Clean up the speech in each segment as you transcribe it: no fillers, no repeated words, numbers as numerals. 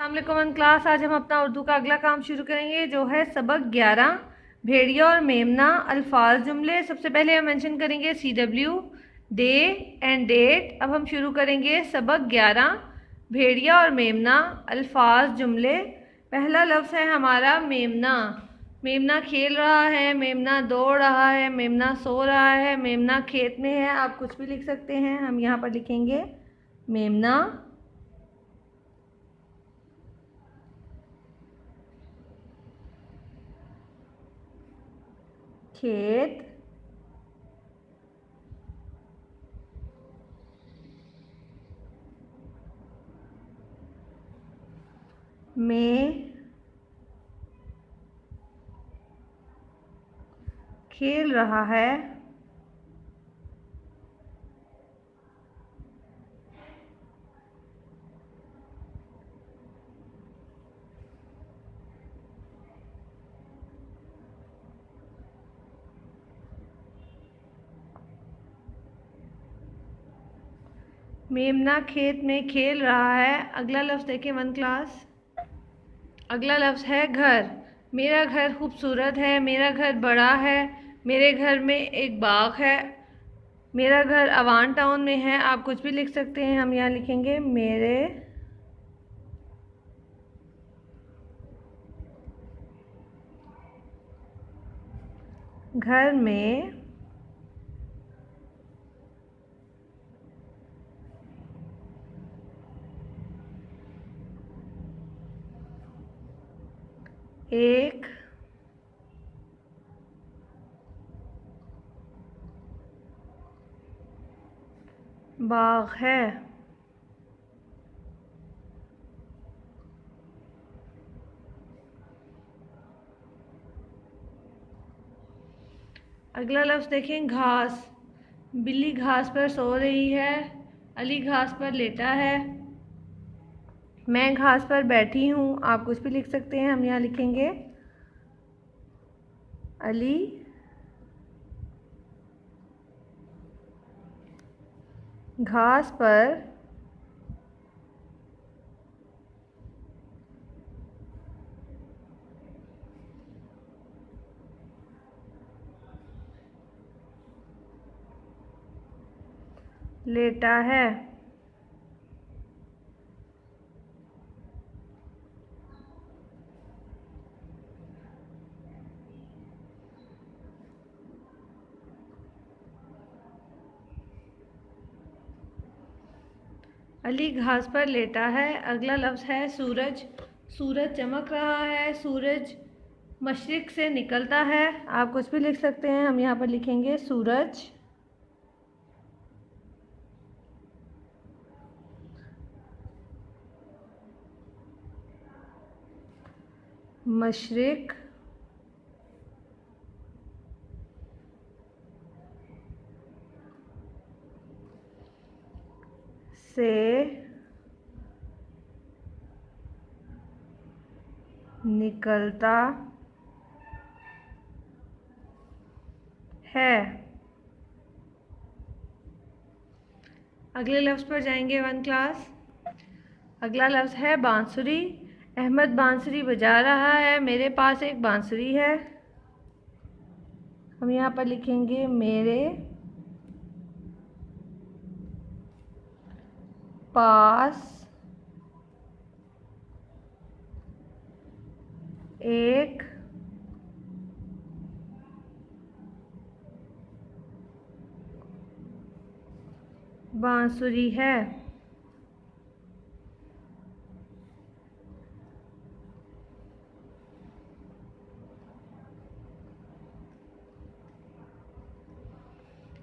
अस्सलाम क्लास। आज हम अपना उर्दू का अगला काम शुरू करेंगे जो है सबक 11 भेड़िया और मेमना अल्फाज जुमले। सबसे पहले हम मेंशन करेंगे CW डे एंड डेट। अब हम शुरू करेंगे सबक 11 भेड़िया और मेमना अल्फाज जुमले। पहला लफ्ज़ है हमारा मेमना। मेमना खेल रहा है, मेमना दौड़ रहा है, मेमना सो रहा है, मेमना खेत में है। आप कुछ भी लिख सकते हैं। हम यहाँ पर लिखेंगे मेमना खेत में खेल रहा है। मेमना खेत में खेल रहा है। अगला लफ्ज़ देखें वन क्लास। अगला लफ्ज़ है घर। मेरा घर खूबसूरत है, मेरा घर बड़ा है, मेरे घर में एक बाग है, मेरा घर अवान टाउन में है। आप कुछ भी लिख सकते हैं। हम यहाँ लिखेंगे मेरे घर में एक बाग है। अगला लफ्ज़ देखें घास। बिल्ली घास पर सो रही है, अली घास पर लेटा है, मैं घास पर बैठी हूँ। आप कुछ भी लिख सकते हैं। हम यहाँ लिखेंगे अली घास पर लेटा है। अली घास पर लेटा है। अगला लफ्ज़ है सूरज। सूरज चमक रहा है, सूरज मशरिक़ से निकलता है। आप कुछ भी लिख सकते हैं। हम यहाँ पर लिखेंगे सूरज मशरिक़ से निकलता है। अगले लफ्ज़ पर जाएंगे वन क्लास। अगला लफ्ज़ है बांसुरी। अहमद बांसुरी बजा रहा है, मेरे पास एक बांसुरी है। हम यहाँ पर लिखेंगे मेरे पास एक बांसुरी है।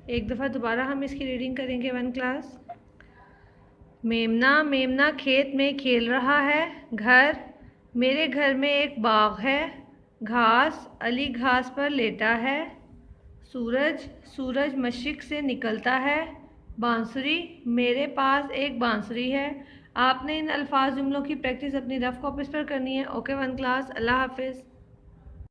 एक दफ़ा दोबारा हम इसकी रीडिंग करेंगे वन क्लास। मेमना मेमना खेत में खेल रहा है। घर मेरे घर में एक बाग है। घास अली घास पर लेटा है। सूरज सूरज मशरिक़ से निकलता है। बांसुरी मेरे पास एक बांसुरी है। आपने इन अल्फाज जुमलों की प्रैक्टिस अपनी रफ़ कॉपीज़ पर करनी है। ओके वन क्लास, अल्लाह हाफिज़।